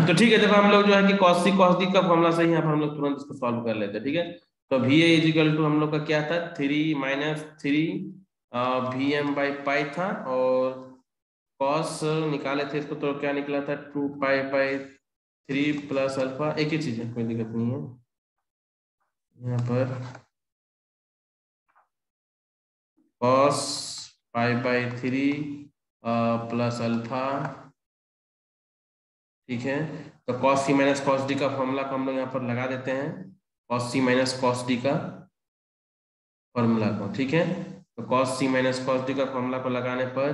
तो ठीक है, देखो हम लोग जो है कि cos डी का फॉर्मूला से ही यहाँ पर हम लोग तुरंत इसको सॉल्व कर लेते हैं। ठीक है, तो वी ए इजिकल टू हम लोग का क्या था, 3 - 3 VM/पाई था, और कॉस निकाले थे इसको, तो क्या निकला था, 2 पाई/3 प्लस अल्फा। एक ही चीज है, कोई दिक्कत नहीं है। यहाँ पर कॉस पाई/3 प्लस अल्फा। ठीक है, तो cos C minus cos D का फॉर्मूला को हम लोग यहाँ पर लगा देते हैं, cos C minus cos D का फॉर्मूला को। ठीक है, तो cos C minus cos D का फॉर्मूला को लगाने पर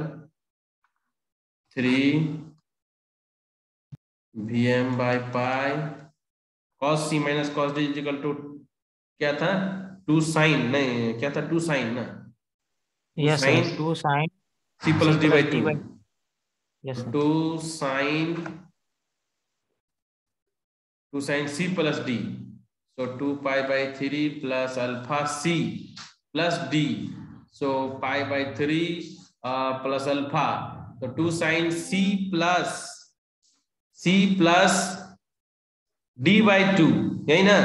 3 VM/पाई cos C minus cos D equal to क्या था, 2 sin, नहीं क्या था, 2 sin ना, two yes sir, sine 2 sin C C plus D by plus two D by. Yes तो sir. 2 sin C plus D, so 2 पाई/3 plus alpha C plus D, so पाई/3 plus alpha, तो 2 sin C plus D/2, यही ना,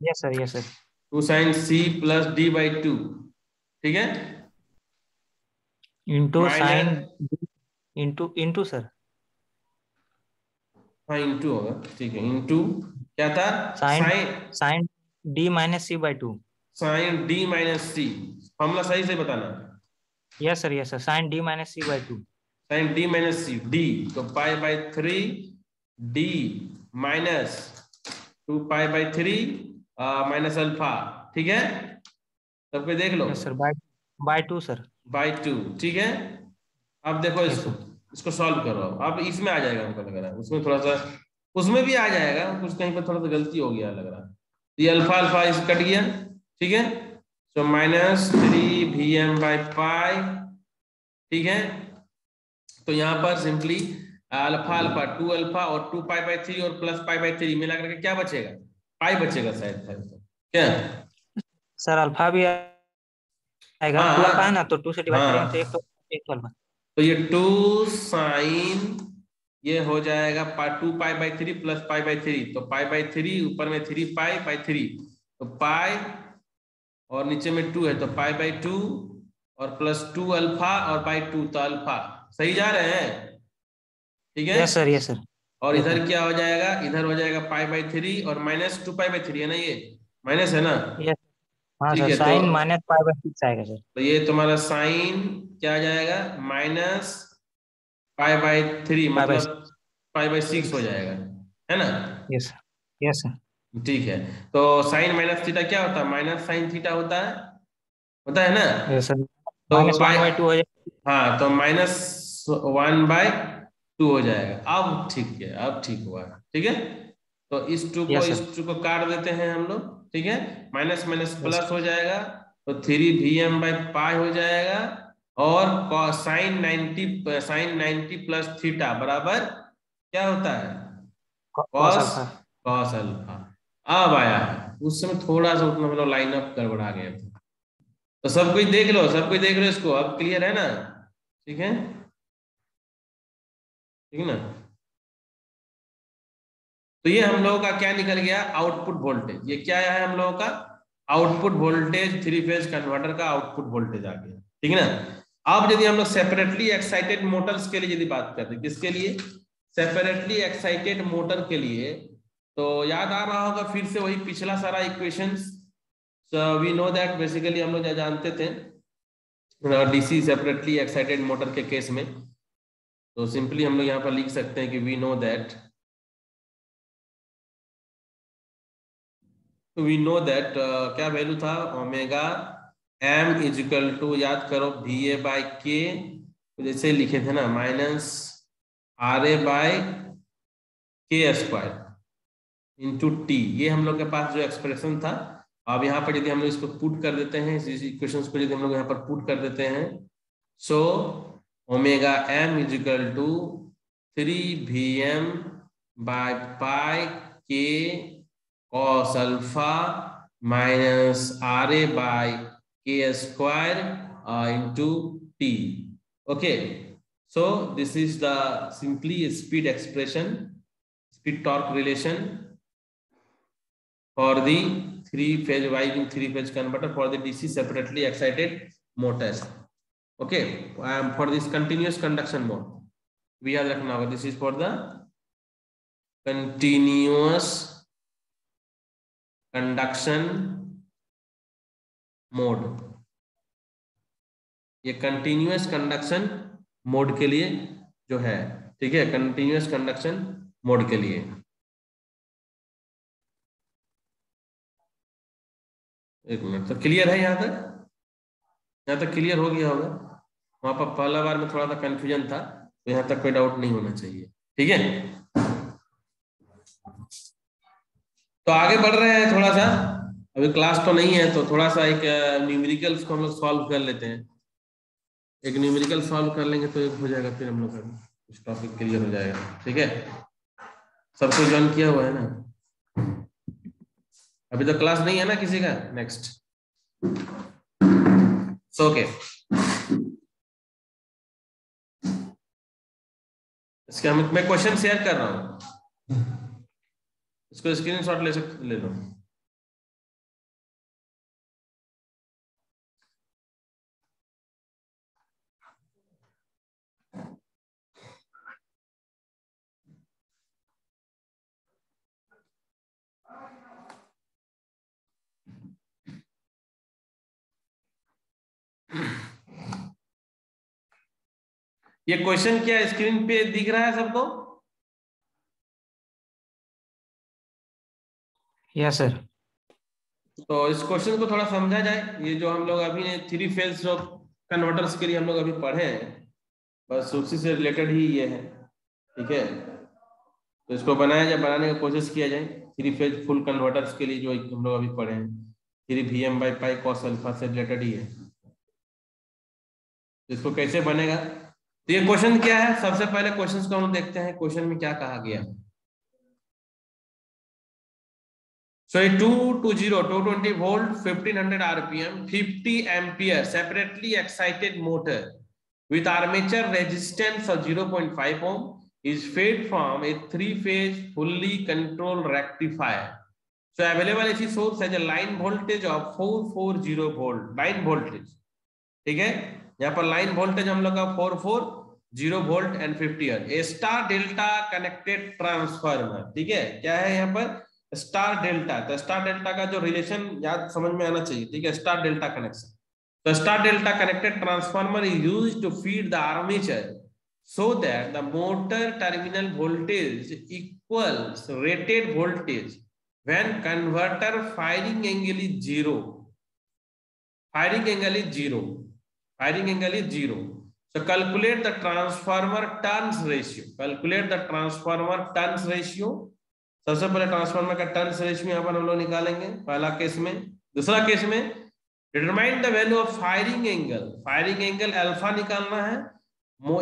yes sir. Yes sir. 2 sin C+D/2। ठीक है, into sine, minus, into into sir, हाँ into होगा, ठीक है, इंटू क्या था, sign sine sine D-C/2। sin D-C, formula सही से बताना, yes sir. Yes sir, sine D-C/2। sin D-C D, तो पाई/3 डी माइनस 2 पाई/3 माइनस अल्फा। ठीक है, सबको देख लो, yes sir, by by 2 sir. By 2। ठीक है, अब देखो यस इसको, सर। इसको सॉल्व करो। अब इसमें आ जाएगा हमको लग रहा है, उसमें थोड़ा सा, उसमें भी आ जाएगा कुछ, कहीं पर थोड़ा सा गलती हो गया लग रहा है। ये अल्फा अल्फा इस कट गया। ठीक है, सो -3 VM/पाई। ठीक है, तो यहाँ पर सिंपली अल्फा अल्फा 2 अल्फा और 2 पाई/3 और प्लस पाई/3 मिला करके क्या बचेगा, पाई बचेगा शायद था क्या। सर अल्फा भी आएगा, हाँ 2 अल्फा है ना, तो 2 से डिवाइड करेंगे तो हाँ, एक तो अल्फा। तो ये 2 sin, ये हो जाएगा 2 पाई/3 प्लस पाई/3, तो पाई/3 ऊपर में 3 पाई/3, तो पाई और नीचे में 2 है, तो पाई/2 और प्लस 2 अल्फा और बाई 2, तो अल्फा। सही जा रहे हैं, ठीक है। Yes sir. Yes sir. और यस इधर सर। क्या हो जाएगा, इधर हो जाएगा पाई/3 और माइनस 2 पाई/3 है ना, ये माइनस है ना। यस। हाँ ठीक सर, है, तो साइन -π/6 आएगा सर। ये तुम्हारा साइन क्या आ जाएगा, -π/3, पाई बाय मतलब π/6 हो 6। जाएगा, है ना। Yes sir. Yes sir. ठीक है, तो साइन माइनस थीटा क्या होता है, माइनस साइन थीटा होता है ना। यस सर, तो पाई, -1/2 हो जाएगा। हाँ, तो -1/2 हो जाएगा। अब ठीक है, अब ठीक हुआ, ठीक है। तो यस सर। इस टू को काट देते हैं हम लोग। ठीक है, माइनस माइनस यस। प्लस हो जाएगा, तो 3 VM/पाई हो जाएगा, और साइन 90 प्लस थीटा बराबर क्या होता है, cos cos alpha. Cos alpha. अब आया है, उस समय थोड़ा सा उतना मतलब लाइन अप गड़बड़ा गया था। तो सब कुछ देख लो, सब कुछ देख लो इसको, अब क्लियर है ना, ठीक है, ठीक है ना। तो ये हम लोगों का क्या निकल गया, आउटपुट वोल्टेज। ये क्या है हम लोगों का, आउटपुट वोल्टेज, 3 फेज कन्वर्टर का आउटपुट वोल्टेज आ गया, ठीक है ना। अब यदि हम लोग सेपरेटली एक्साइटेड मोटर्स के लिए यदि बात करते हैं, किसके लिए, सेपरेटली एक्साइटेड मोटर के लिए, तो याद आ रहा होगा फिर से वही पिछला सारा equations. We know that, basically हम लोग जानते थे डीसी सेपरेटली एक्साइटेड मोटर के केस में, तो सिंपली हम लोग यहाँ पर लिख सकते हैं कि वी नो दैट, क्या वैल्यू था, ओमेगा एम इजिकल टू, याद करो, VA/K, जैसे लिखे थे ना, -RA/K² इंटू टी। ये हम लोग के पास जो एक्सप्रेशन था। अब यहाँ पर यदि हम लोग इसको पुट कर देते हैं, इस इक्वेशंस को यदि हम लोग यहाँ पर पुट कर देते हैं, so omega M equal to 3 VM/पाई cos alpha minus RA/K² into T. Okay, so this is the simply speed expression speed torque relation for the three phase wise in three phase converter for the DC separately excited Motors. Okay, for this continuous conduction mode भी याद रखना होगा. This is for the continuous conduction mode. ये continuous conduction mode के लिए जो है, ठीक है, कंटिन्यूअस कंडक्शन मोड के लिए. एक मिनट, तो क्लियर है यहाँ तक? यहाँ तक क्लियर हो गया होगा. वहां पर पहला बार में थोड़ा सा कंफ्यूजन था, तो यहाँ तक कोई डाउट नहीं होना चाहिए. ठीक है, तो आगे बढ़ रहे हैं थोड़ा सा. अभी क्लास तो नहीं है, तो थोड़ा सा एक न्यूमेरिकल्स को हम लोग सॉल्व कर लेते हैं. एक न्यूमेरिकल सॉल्व कर लेंगे तो एक हो जाएगा, फिर हम लोग का कुछ टॉपिक क्लियर हो जाएगा. ठीक है, सबको ज्वाइन किया हुआ है ना? अभी तो क्लास नहीं है ना किसी का. नेक्स्ट ओके, इसके मैं क्वेश्चन शेयर कर रहा हूं, इसको स्क्रीनशॉट ले लो. ये क्वेश्चन क्या स्क्रीन पे दिख रहा है सबको? Yes sir. तो इस क्वेश्चन को थोड़ा समझा जाए. ये जो हम लोग अभी ने थ्री फेज जो कन्वर्टर्स के लिए हम लोग अभी पढ़े हैं, बस उसी से रिलेटेड ही ये है. ठीक है, तो इसको बनाया जाए, बनाने की कोशिश किया जाए. थ्री फेज फुल कन्वर्टर्स के लिए जो हम लोग अभी पढ़े हैं, 3 Vm/π cos अल्फा से रिलेटेड ही है. तो इसको कैसे बनेगा? तो ये क्वेश्चन क्या है, सबसे पहले क्वेश्चन को हम देखते हैं. क्वेश्चन में क्या कहा गया? So a 220 volt 1500 rpm 50 ampere separately excited motor with armature resistance of 0.5 ohm is fed from a three-phase fully controlled rectifier. So available AC source has a line voltage of 440 volt. Line voltage, ठीक है, यहाँ पर line voltage हम लोग का 440 volt and 50 hertz. A star delta connected transformer. ठीक है, क्या है यहाँ पर? Star delta. तो स्टार डेल्टा का जो रिलेशन याद समझ में आना चाहिए. ठीक है, स्टार डेल्टा कनेक्शन. तो star delta connected transformer is used to feed the armature so that the motor terminal voltage equals rated voltage when converter firing angle is 0. Firing angle is 0. Firing angle is 0. So calculate the transformer turns ratio. Calculate the transformer turns ratio. सबसे पहले transformer का turns ratio यहाँ पर हम लोग निकालेंगे पहला case में. दूसरा केस में determine the value of firing angle. Firing angle alpha निकालना है.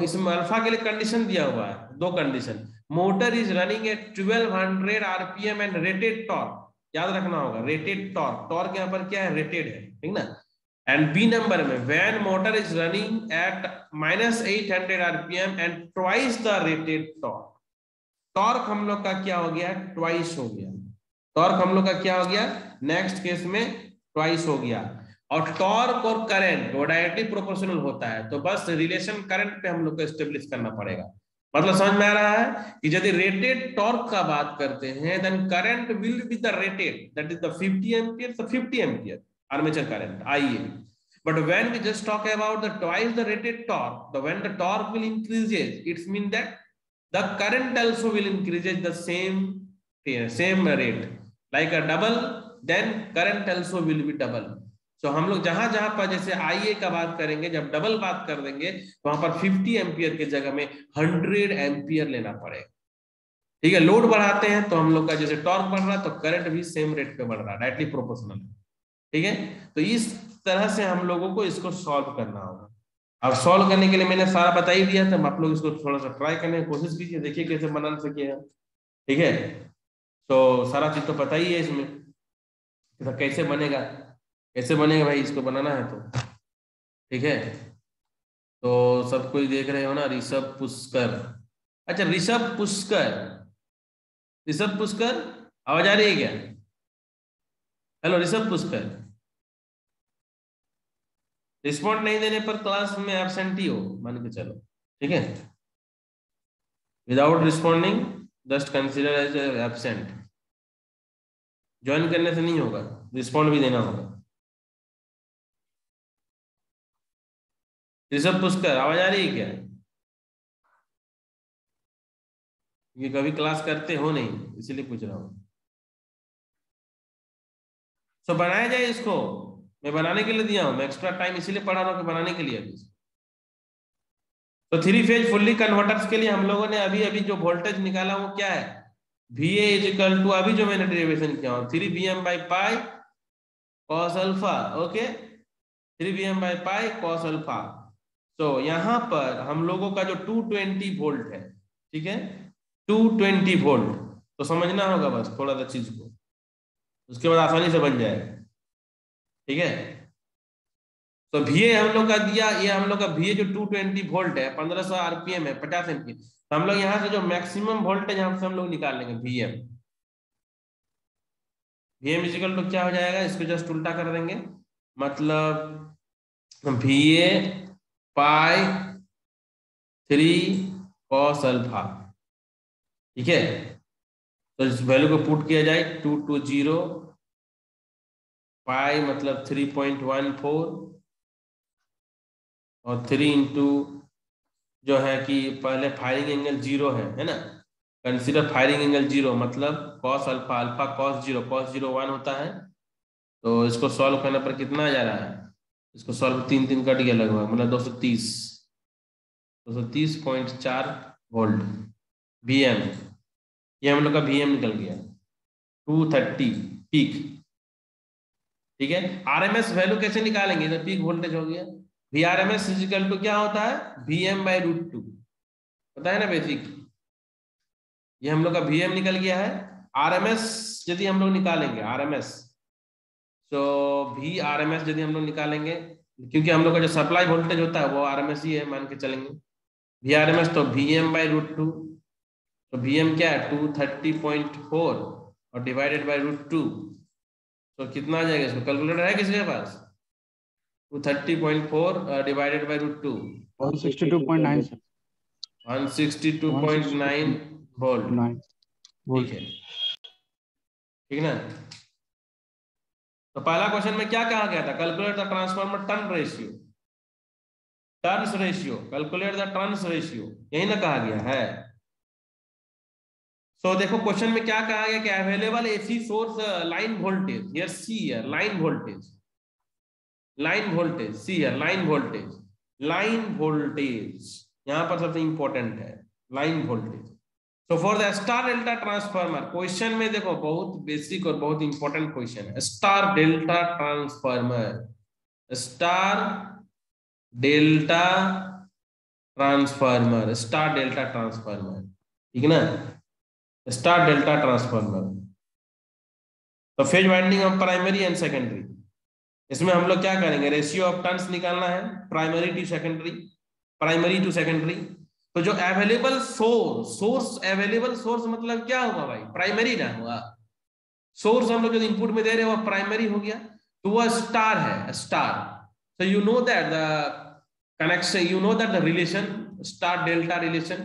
इसमें अल्फा के लिए कंडीशन दिया हुआ है, दो condition. Motor is running at 1200 RPM and rated torque. याद रखना होगा रेटेड टॉर्क. टॉर्क यहाँ पर क्या है? रेटेड है. ठीक ना. एंड बी नंबर में when motor is running at -800 RPM and twice the rated torque. Torque हम लोग का क्या हो गया? ट्वाइस हो गया. टॉर्क हम लोग का क्या हो गया? नेक्स्ट केस में ट्वाइस हो गया. और टॉर्क और करंट वो डायरेक्टली प्रोपोर्शनल होता है, तो बस रिलेशन करंट पे हम लोग को एस्टेब्लिश करना पड़ेगा. मतलब समझ में आ रहा है कि यदि रेटेड टॉर्क का बात करते हैं then current will be the rated, that is the 50 ampere. so 50 ampere armature current IA. But when we just talk about the twice the rated torque, when the torque will increases, it means that the current also will increases the same rate. Like a double, then current also will be double. So हम लोग जहां जहां पर जैसे IA का बात करेंगे, जब डबल बात कर देंगे तो वहां पर 50 एम्पियर की जगह में 100 एम्पियर लेना पड़ेगा. ठीक है, लोड बढ़ाते हैं तो हम लोग का जैसे टॉर्क बढ़ रहा है तो करंट भी सेम रेट पे बढ़ रहा है, डायरेक्टली प्रोपोर्शनल. ठीक है, तो इस तरह से हम लोगों को इसको सॉल्व करना होगा. अब सॉल्व करने के लिए मैंने सारा बता ही दिया था, आप लोग इसको थोड़ा सा ट्राई करने की कोशिश कीजिए, देखिए कैसे बना सकिएगा. ठीक है, तो सारा चीज तो पता ही है इसमें, तो कैसे बनेगा भाई, इसको बनाना है तो. ठीक है, तो सब कोई देख रहे हो ना? ऋषभ पुष्कर. अच्छा, ऋषभ पुष्कर ऋषभ पुष्कर आवाज आ रही है क्या? हेलो ऋषभ पुष्कर, रिस्पॉन्ड नहीं देने पर क्लास में एब्सेंट ही हो मान के चलो, ठीक है। Without responding just consider as absent. Join करने से नहीं होगा, रिस्पॉन्ड भी देना होगा। ऋषभ पुष्कर आवाज आ रही है क्या? ये कभी क्लास करते हो नहीं इसीलिए पूछ रहा हूँ। तो बनाया जाए इसको, मैं बनाने के लिए दिया हूं, मैं एक्स्ट्रा टाइम इसीलिए पढ़ा रहा हूँ कि बनाने के लिए अभी। तो थ्री फेज फुल्ली कन्वर्टर्स के लिए हम लोगों ने अभी अभी जो वोल्टेज निकाला वो क्या है, VA इज इक्वल टू, अभी जो मैंने डेरिवेशन किया हूं 3 Vm by pi cos alpha, okay 3 Vm by pi cos alpha. तो यहां पर हम लोगों का जो 220 वोल्ट है, ठीक है 220 वोल्ट, तो समझना होगा बस थोड़ा सा चीज को, उसके बाद आसानी से बन जाएगा, ठीक है। तो VA हम लोग का दिया, ये हम लोग का VA जो 220 वोल्ट है 1500 RPM है 50 एम्पीयर, तो हम लोग यहाँ से जो मैक्सिमम वोल्टेज यहाँ से हम लोग निकाल लेंगे VM इजिकल तो क्या हो जाएगा, इसको जस्ट उल्टा कर देंगे, मतलब VA पाई 3 कॉस अल्फा, ठीक है। तो इस वैल्यू को पुट किया जाए 220 पाई मतलब 3.14 और 3 इंटू जो है कि पहले फायरिंग एंगल 0 है ना, कंसीडर फायरिंग एंगल 0 मतलब cos alpha, alpha cos 0, cos 0 1 होता है। तो इसको सॉल्व करने पर कितना आ जा रहा है, इसको सॉल्व 3 कट गया लगभग, मतलब 230.4 वोल्ट VM, ये हम लोग का VM निकल गया 230 पीक, ठीक है। RMS वैल्यू कैसे निकालेंगे, तो पीक वोल्टेज हो गया VRMS इजिकल टू क्या होता है VM/√2, पता है ना बेसिक, ये हम लोग का VM निकल गया है। RMS यदि हम लोग निकालेंगे RMS, तो VRMS यदि हम लोग निकालेंगे, क्योंकि हम लोग का जो सप्लाई वोल्टेज होता है वो RMS ही है मान के चलेंगे, VRMS तो VM/√2, तो VM क्या है 230.4 और डिवाइडेड बाई √2, तो कितना आ जाएगा, इसको कैलकुलेटर है किसी के पास, 230.4 डिवाइडेड बाई √2 162.9 सर, 162.9 वोल्ट, 9 ठीक वोल्ट। है, ठीक ना। तो पहला क्वेश्चन में क्या कहा गया था, calculate the transformer turn ratio, turns ratio, calculate the turns ratio, यही ना कहा गया है। सो देखो क्वेश्चन में क्या कहा गया कि available AC source line voltage, here see here line voltage, line voltage see here line voltage, line voltage यहां पर सबसे इंपॉर्टेंट है लाइन वोल्टेज। तो for the star delta transformer, question में देखो बहुत बेसिक और बहुत इंपॉर्टेंट क्वेश्चन है, star delta transformer, star delta transformer, star delta transformer, ठीक है ना, स्टार डेल्टा ट्रांसफार्मर। तो phase winding of primary and secondary, इसमें हम लोग क्या करेंगे, रेशियो ऑफ टर्न्स निकालना है primary to secondary, primary to secondary. तो जो अवेलेबल सोर्स अवेलेबल सोर्स मतलब क्या होगा भाई, प्राइमरी ना हुआ, सोर्स हम लोग जो इनपुट में दे रहे हैं वो प्राइमरी हो गया, तो वह स्टार है, star. So you know that the connection, you know that the relation, star delta relation,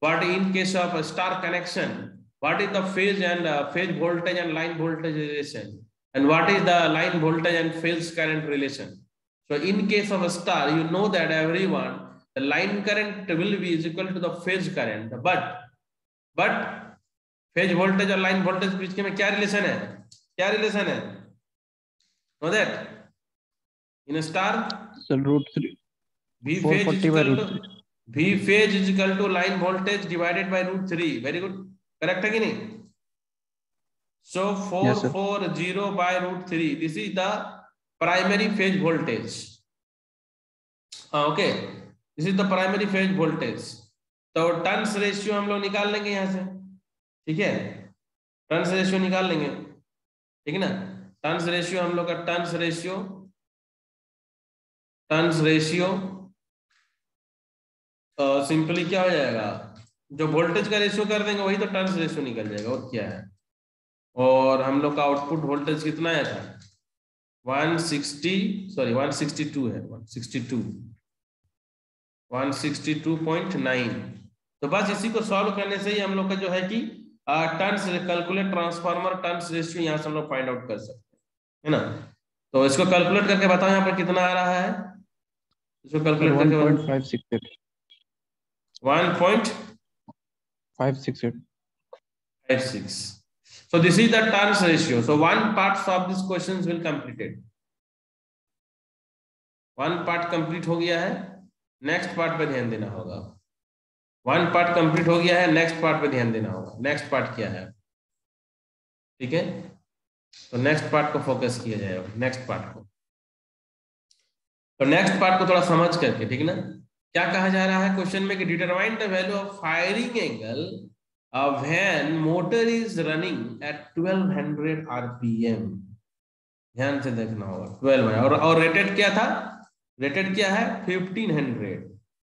what in case of a star connection, what is the phase and phase voltage and line voltage relation, and what is the line voltage and phase current relation. So in case of a star, you know that everyone, the line current will be is equal to the phase current, but phase voltage और line voltage बीच में क्या relation है, क्या relation है, know that in a star sir √3 V phase is 440 by equal to √3। V phase is equal to line voltage divided by √3, very good, correct है कि नहीं। So yes sir. 440 by √3, this is the primary phase voltage, okay, this is the primary phase voltage। तो turns ratio हम लोग निकाल लेंगे यहाँ से, ठीक है, टर्न्स रेशियो निकाल लेंगे, ठीक है ना। टर्न्स रेशियो हम लोग का टर्न्स रेशियो सिंपली क्या हो जाएगा, जो वोल्टेज का रेशियो कर देंगे वही तो टर्न्स रेशियो निकल जाएगा, और क्या है। और हम लोग का आउटपुट वोल्टेज कितना आया था 162 है 162.9। तो बस इसी को सॉल्व करने से ही हम लोग का जो है कि turns calculate transformer turns ratio यहाँ से हम लोग फाइंड आउट कर सकते हैं, है ना। तो इसको कैलकुलेट करके बताओ यहाँ पर कितना आ रहा है, इसको कैलकुलेट करके 1.568 1.568. So this is the turns ratio. So one part of these questions will completed. One part complete हो गया है, नेक्स्ट पार्ट पे ध्यान देना होगा। वन पार्ट कंप्लीट हो गया है, नेक्स्ट पार्ट पे ध्यान देना होगा। नेक्स्ट पार्ट क्या है, ठीक है, तो नेक्स्ट पार्ट को फोकस किया जाएगा, नेक्स्ट पार्ट को। तो नेक्स्ट पार्ट को थोड़ा समझ करके, ठीक है ना, क्या कहा जा रहा है क्वेश्चन में कि determine the value of firing angle when motor is running at 1200 RPM. ध्यान से देखना होगा 12, और रेटेड क्या था, रेटेड क्या है 1500।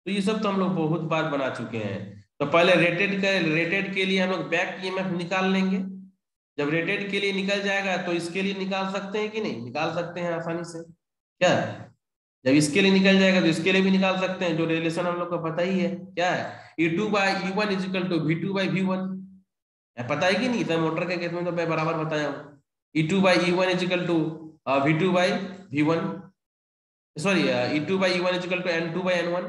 तो ये सब तो हम लोग बहुत बार बना चुके हैं। तो पहले रेटेड के लिए हम लोग बैक ईएमएफ निकाल लेंगे। जब रेटेड के लिए निकल जाएगा तो इसके लिए निकाल सकते हैं कि नहीं, निकाल सकते हैं आसानी से। क्या जब इसके लिए निकल जाएगा तो इसके लिए भी निकाल सकते हैं। जो रिलेशन हम लोग को पता ही है, क्या है, E2/E1 = V2/V1। पता है कि नहीं, तो मोटर के केस में तो मैं बराबर बताया हूँ। E2/E1 = V2/V1, sorry E2/E1 = N2/N1।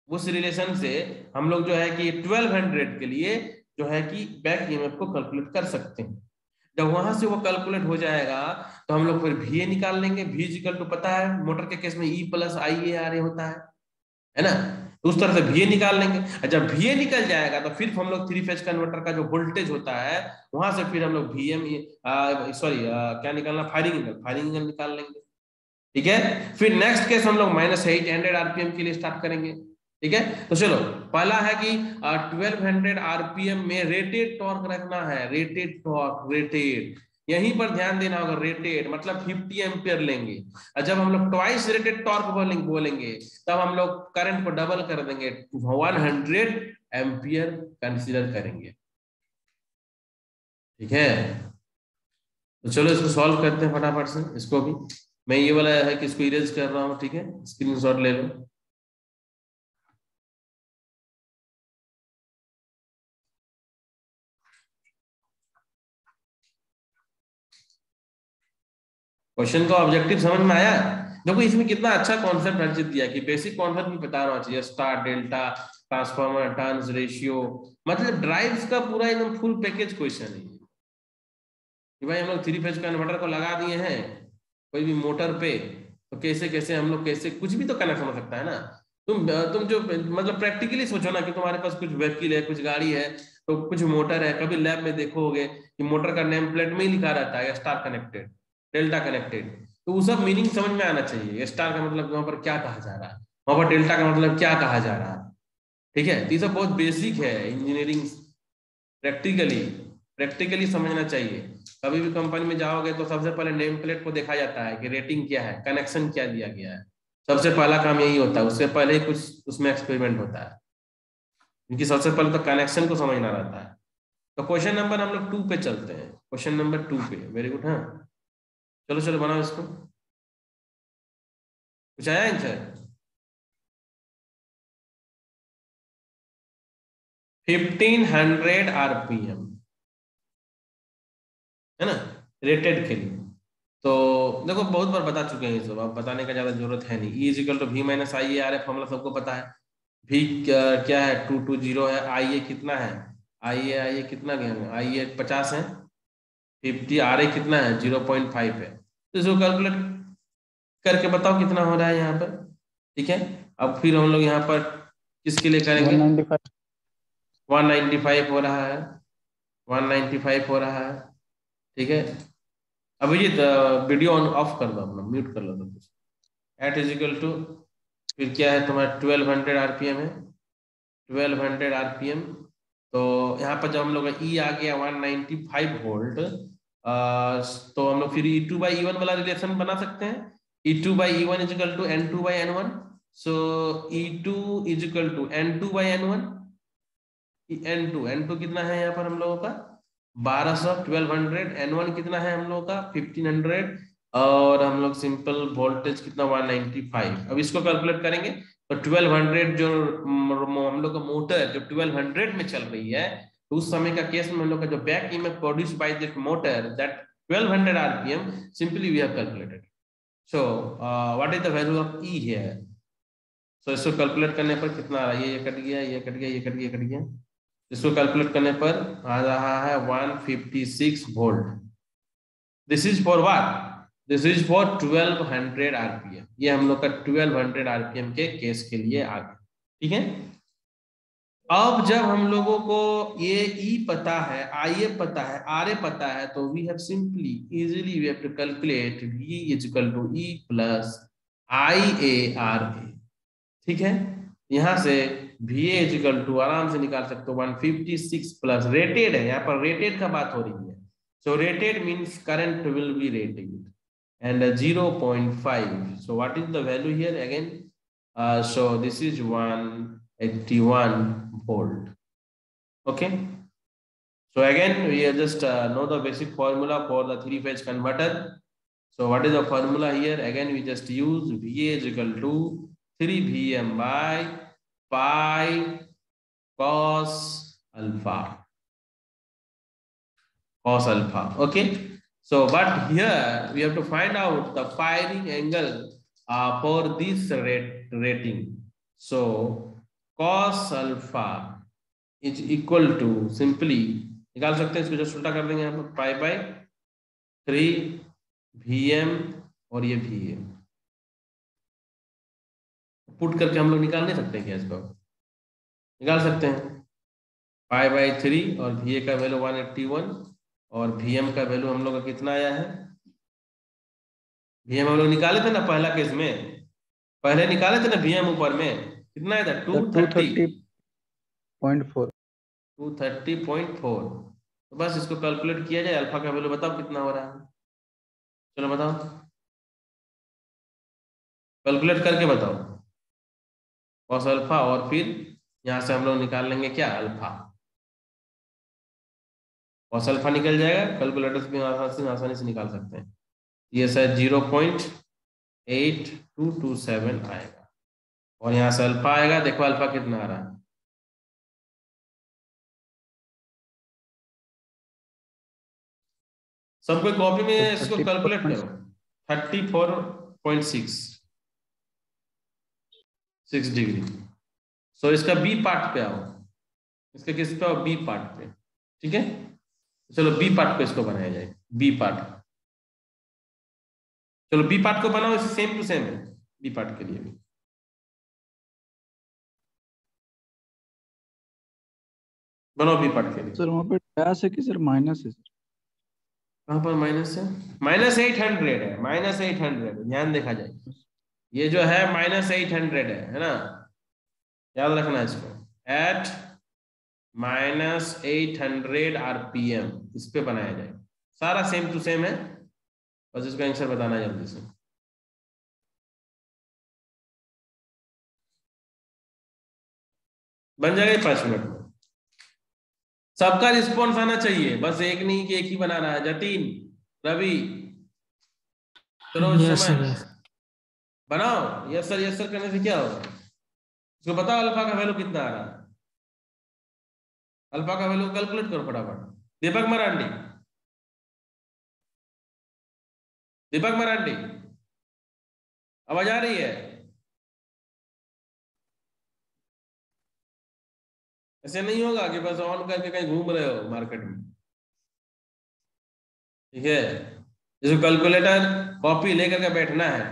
उस रिलेशन से हम लोग जो है कि 1200 के लिए जो है कि बैक ईएमएफ को कैलकुलेट कर सकते हैं। जब वहां से वो कैलकुलेट हो जाएगा तो हम लोग फिर VA निकाल लेंगे। V = पता है मोटर के केस में E + IARA होता है ना। तो उस तरह से VA निकाल लेंगे। और जब VA निकल जाएगा तो फिर हम लोग 3 फेज कन्वर्टर का जो वोल्टेज होता है वहां से फिर हम लोग क्या निकालना, फायरिंग एंगल निकाल लेंगे, ठीक है। फिर नेक्स्ट केस हम लोग -800 आरपीएम के लिए स्टार्ट करेंगे, ठीक है। तो चलो, पहला है कि 1200 आरपीएम में रेटेड टॉर्क रखना है। रेटेड टॉर्क, रेटेड यहीं पर ध्यान देना होगा। रेटेड मतलब 50 एम्पियर लेंगे, और जब हम लोग ट्वाइस रेटेड टॉर्क बोलेंगे तब हम लोग करंट को डबल कर देंगे, 100 एम्पियर कंसीडर करेंगे, ठीक है। तो चलो इसको सॉल्व करते हैं फटाफट से। इसको भी मैं ये वाला है कि इसको इरेज कर रहा हूँ, ठीक है, स्क्रीनशॉट ले लो। क्वेश्चन का ऑब्जेक्टिव समझ में आया। देखो इसमें कितना अच्छा कॉन्सेप्ट अर्जित दिया कि बेसिक कॉन्सेप्ट भी पता होना चाहिए, star, delta, transformer, turns ratio, मतलब ड्राइव्स का पूरा एकदम फुल पैकेज क्वेश्चन है कि भाई हम लोग 3 फेज कन्वर्टर को लगा दिए हैं कोई भी मोटर पे, तो कैसे कैसे हम लोग कैसे कुछ भी तो कनेक्ट हो सकता है ना। तुम जो मतलब प्रैक्टिकली सोचो ना कि तुम्हारे पास कुछ व्हीकल है, कुछ गाड़ी है, तो कुछ मोटर है। कभी लैब में देखोगे कि मोटर का नेम प्लेट में ही लिखा रहता है स्टार कनेक्टेड, डेल्टा कनेक्टेड, तो वो सब मीनिंग समझ में आना चाहिए। स्टार का मतलब वहां पर क्या कहा जा रहा है, वहां पर डेल्टा का मतलब क्या कहा जा रहा है, ठीक है। तो ये सब बहुत बेसिक है इंजीनियरिंग, प्रैक्टिकली समझना चाहिए। कभी भी कंपनी में जाओगे तो सबसे पहले नेम प्लेट को देखा जाता है कि रेटिंग क्या है, कनेक्शन क्या दिया गया है। सबसे पहला काम यही होता है, उससे पहले ही कुछ उसमें एक्सपेरिमेंट होता है, क्योंकि सबसे पहले तो कनेक्शन को समझना रहता है। तो क्वेश्चन नंबर हम लोग 2 पे चलते हैं। क्वेश्चन नंबर 2 पे, वेरी गुड। हाँ चलो चलो बनाओ इसको। कुछ आया आंसर? 1500 आरपीएम है ना, रेटेड के लिए। तो देखो बहुत बार बता चुके हैं ये सब, अब बताने का ज्यादा जरूरत है नहीं। E = V - IARF फॉर्मूला सबको पता है। V क्या है 220 है, IA कितना है, IA कितना गया, IA 50 है, 50, RA कितना है 0.5 है। तो इसको कैलकुलेट करके बताओ कितना हो रहा है यहाँ पर, ठीक है। अब फिर हम लोग यहाँ पर किसके लिए करेंगे, 195 हो रहा है, 195 हो रहा है, ठीक है। अभिजीत वीडियो ऑन ऑफ कर दो, अपना म्यूट कर लो। एट = फिर क्या है तुम्हारा 1200 आरपीएम है, 1200 आरपीएम। तो यहाँ पर जब हम लोग E आ गया 195 वोल्ट, तो हम लोग फिर E2/E1 वाला रिलेशन बना सकते हैं। E2/E1 = N2/N1। सो E2 = N2/N1, N2 कितना है यहाँ पर हम लोगों का 1200 N1 कितना है हम लोगों का 1500 और हम लोग सिंपल वोल्टेज कितना 195। अब इसको कैलकुलेट करेंगे तो 1200 जो हम लोग का मोटर जो 1200 में चल रही है तो उस समय का केस में हम लोग का जो back EMF produce by that motor that 1200 RPM simply we have calculated. So what is the value of E here. So इसको कैलकुलेट करने पर कितना आ रहा है, ये कट गया, ये कट गया, ये कट गया, कट गया। इसको कैलकुलेट करने पर आ रहा है 156 volt. This is for what, this is for 1200 RPM. ये हम लोग का 1200 आरपीएम के केस के लिए आ गया। ठीक है, अब जब हम लोगों को ये ई पता है, आई ए पता है, आर ए पता है तो we have simply easily we have to calculate V is equal to E plus I A R A. ठीक है, यहां से वी ए इक्वल टू आराम से निकाल सकते हो 156 प्लस रेटेड है, यहाँ पर रेटेड का बात हो रही है। So rated means current will be rated and 0.5. so what is the value here again? So this is 181 volt. Okay, so again we just know the basic formula for the three phase converter. So what is the formula here? Again we just use VA is equal to 3 Vm by pi cos alpha. Okay, so but here we have to find out the firing angle for this rating. So cos alpha is equal to simply निकाल सकते हैं, इसको जो उल्टा कर देंगे यहाँ पर पाई बाय 3 Vm और ये Vm पुट करके हम लोग निकाल नहीं सकते क्या? इसको निकाल सकते हैं, पाई बाय 3 और Va का वैल्यू 181 और Vm का वैल्यू हम लोग का कितना आया है? Vm हम लोग निकाले थे ना पहला केस में, पहले निकाले थे ना Vm ऊपर में कितना आया था 230.4 230.4। तो बस इसको कैलकुलेट किया जाए, अल्फा का वैल्यू बताओ कितना हो रहा है, चलो बताओ, कैलकुलेट करके बताओ कॉस अल्फा और फिर यहां से हम लोग निकाल लेंगे क्या अल्फा। कॉस अल्फा निकल जाएगा, कैलकुलेटर में आसानी से निकाल सकते हैं। ये शायद 0.8227 आएगा और यहां से अल्फा आएगा, देखो अल्फा कितना आ रहा है, सबको कॉपी में इसको कैलकुलेट करो 34.6 डिग्री। सो इसका बी पार्ट पे आओ, इसका किस पे आओ? बी पार्ट पे। ठीक है, चलो बी पार्ट पे इसको बनाया जाए, बी पार्ट। चलो बी पार्ट को बनाओ, सेम टू सेम है बी पार्ट के लिए भी। बनाओ बी पार्ट के लिए। सर वहाँ पे डैश है कि सर माइनस है? सर कहाँ पर माइनस है? -800 है, -800 ध्यान देखा जाए, ये जो है -800 है ना, याद रखना इसको, एट -800 आरपीएम इस पे बनाया जाए, सारा सेम टू सेम है, बस इसका आंसर बताना जल्दी से। बन जाएगा 5 मिनट में, सबका रिस्पॉन्स आना चाहिए, बस एक नहीं कि एक ही बनाना है। जतिन, रवि, चलो बनाओ। यस सर करने से क्या होगा? इसको बताओ अल्फा का वैल्यू कितना आ रहा है, अल्फा का वैल्यू कैलकुलेट करो फटाफट। दीपक मरांडी, दीपक मरांडी आवाज आ रही है? ऐसे नहीं होगा कि बस ऑन करके कहीं घूम रहे हो मार्केट में। ठीक है, इसको कैलकुलेटर कॉपी लेकर के बैठना है,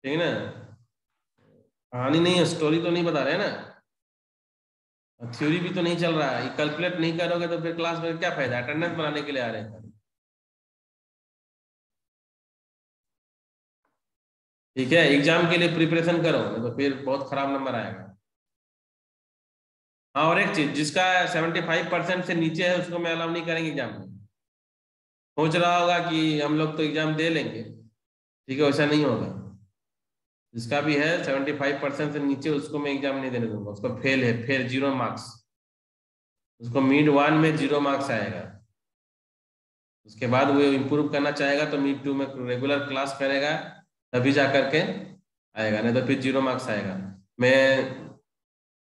ठीक है ना, कहानी नहीं है, स्टोरी तो नहीं बता रहे ना, थ्योरी भी तो नहीं चल रहा है। कैलकुलेट नहीं करोगे तो फिर क्लास में क्या फायदा? अटेंडेंस बनाने के लिए आ रहे हैं। ठीक है, एग्जाम के लिए प्रिपरेशन करो, नहीं तो फिर बहुत खराब नंबर आएगा। हाँ, और एक चीज, जिसका 75% से नीचे है उसको मैं अलाउ नहीं करेंगे एग्जाम में। सोच रहा होगा कि हम लोग तो एग्जाम दे लेंगे, ठीक है, वैसा नहीं होगा। जिसका भी है 75% से नीचे उसको मैं एग्जाम नहीं देने दूंगा, उसको फेल है, फिर 0 मार्क्स। उसको मिड 1 में 0 मार्क्स आएगा। उसके बाद वो इम्प्रूव करना चाहेगा तो मिड 2 में रेगुलर क्लास करेगा, तभी जा करके आएगा, नहीं तो फिर 0 मार्क्स आएगा। मैं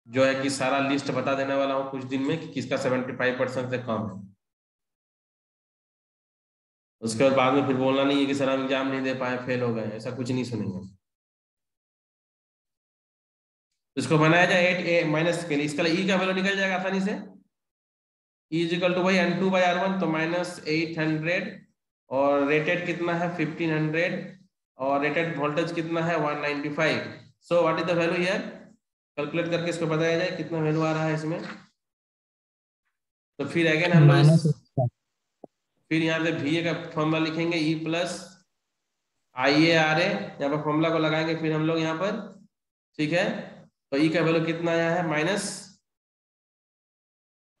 जो है कि सारा लिस्ट बता देने वाला हूँ कुछ दिन में कि किसका 75% से कम है। उसके बाद में फिर बोलना नहीं है कि सर हम एग्जाम नहीं दे पाए, फेल हो गए, ऐसा कुछ नहीं सुनेंगे। इसको बनाया जाए 8 माइनस के लिए, इसका ई का वैल्यू निकल जाएगा आसानी से। ई इजिकल टू भाई N2/R1, तो -800, और रेटेड कितना है 1500, और रेटेड वोल्टेज कितना है 195। सो what is the value here, calculate करके इसको बताया जाए कितना वैल्यू आ रहा है इसमें। तो फिर अगेन हम लोग फिर यहाँ से VA का फॉर्मूला लिखेंगे, E प्लस IARA, यहाँ पर फॉर्मूला को लगाएंगे फिर हम लोग यहाँ पर, ठीक है। तो E का वैल्यू कितना आया है -104।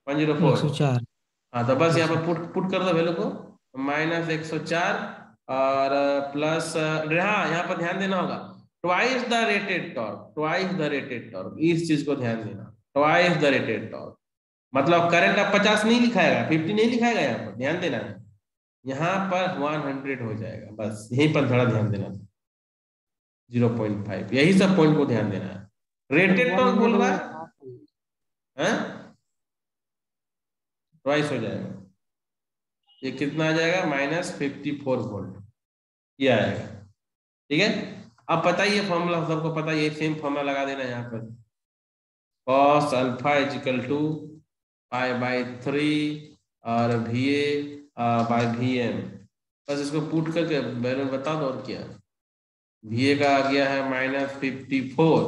104। हाँ, तो बस यहाँ पर पुट कर दो वैल्यू को, -104 और प्लस, हाँ यहाँ पर ध्यान देना होगा, twice the rated torque, twice the rated torque, इस चीज को ध्यान देना, ट्वाइस द रेटेड टॉर्क। मतलब करंट अब 50 नहीं लिखाएगा, 50 नहीं लिखाएगा, यहाँ पर ध्यान देना है, यहाँ पर 100 हो जाएगा, बस यहीं पर थोड़ा ध्यान देना, 0.5, यही सब पॉइंट को ध्यान देना है। रेटेड टॉर्क बोल रहा है, ट्वाइस हो जाएगा, ये कितना आ जाएगा -54 वोल्ट, ये आएगा, ठीक है। अब पता ही है फॉर्मूला, सबको पता है, सेम फॉर्मूला लगा देना यहाँ पर, cos अल्फा इजिकल टू π/3 और VA बाय VM। बस इसको पुट करके वैल्यू बता दो, और क्या। VA का आ गया है -54,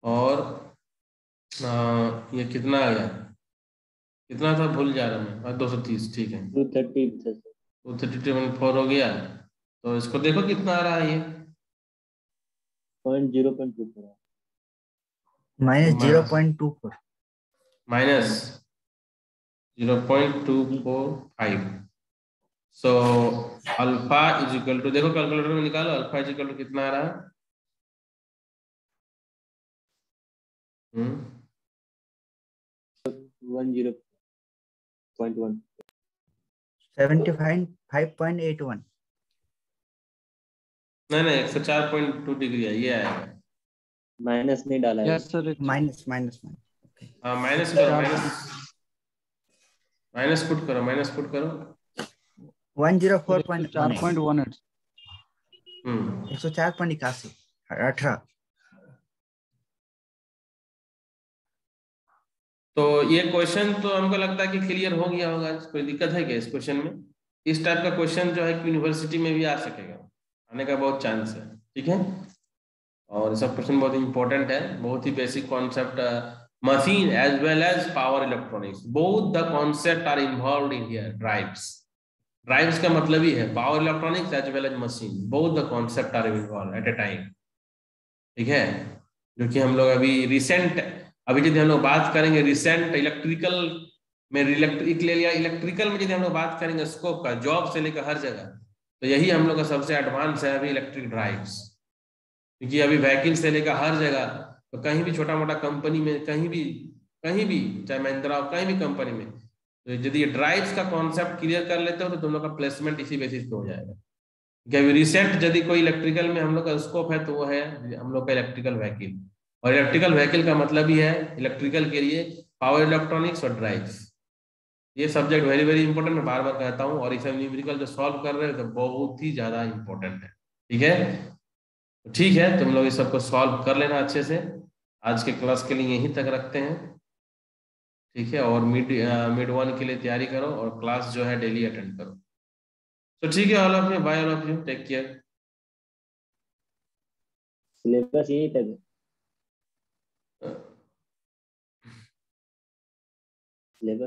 और ये कितना आ गया, कितना था भूल जा रहा मैं, 230, ठीक है, 232.4 हो गया। तो इसको देखो कितना आ रहा है, ये -0.24 -0.245। सो अल्फा इजिकल टू, देखो कैलकुलेटर में निकालो, अल्फा इजिकल टू कितना आ रहा है, 10.1 75.81। नहीं 104.2 डिग्री है, ये आएगा। माइनस नहीं डाला है। यस सर, माइनस हाँ माइनस करो, माइनस पुट करो, 104.18। 4.18। 104.81, 18। तो ये क्वेश्चन तो हमको लगता है कि क्लियर हो गया होगा, कोई दिक्कत है क्या इस क्वेश्चन में। इस टाइप का क्वेश्चन जो है कि यूनिवर्सिटी में भी आ सकेगा, आने का बहुत चांस है, ठीक है। और सब क्वेश्चन बहुत इंपॉर्टेंट है, बहुत ही basic concept, machine as well as power electronics, both the concept are involved in here. Drives का मतलब ही है power electronics as well as machine, both the concept are involved at a time, ठीक है। जो कि हम लोग अभी यदि हम लोग बात करेंगे रिसेंट इलेक्ट्रिकल में, इलेक्ट्रिकल में यदि हम लोग बात करेंगे स्कोप का, जॉब से लेकर हर जगह, तो यही हम लोग का सबसे एडवांस है अभी, इलेक्ट्रिक ड्राइव्स। क्योंकि अभी व्हीकल से लेकर हर जगह, तो कहीं भी छोटा मोटा कंपनी में, कहीं भी चाहे महिंद्रा हो, कहीं भी कंपनी में, तो यदि ड्राइव्स का कॉन्सेप्ट क्लियर कर लेते हो तो तुम लोग का प्लेसमेंट इसी बेसिस पे हो जाएगा। क्योंकि रिसेंट यदि कोई इलेक्ट्रिकल में हम लोग का स्कोप है तो वो है हम लोग का इलेक्ट्रिकल व्हीकल, और इलेक्ट्रिकल व्हीकल का मतलब ही है इलेक्ट्रिकल के लिए पावर इलेक्ट्रॉनिक्स और ड्राइव्स। ये सब्जेक्ट वेरी वेरी इंपॉर्टेंट, मैं बार बार कहता हूँ, और इसे न्यूमेरिकल जो सॉल्व कर रहे हैं तो बहुत ही ज्यादा इंपॉर्टेंट है, ठीक है। ठीक है, तुम लोग इस सबको सॉल्व कर लेना अच्छे से। आज के क्लास के लिए यहीं तक रखते हैं, ठीक है। और मिड 1 के लिए तैयारी करो, और क्लास जो है डेली अटेंड करो। तो ठीक है, all of you, bye all of you, take care. Syllabus यही तक है। सिलेबस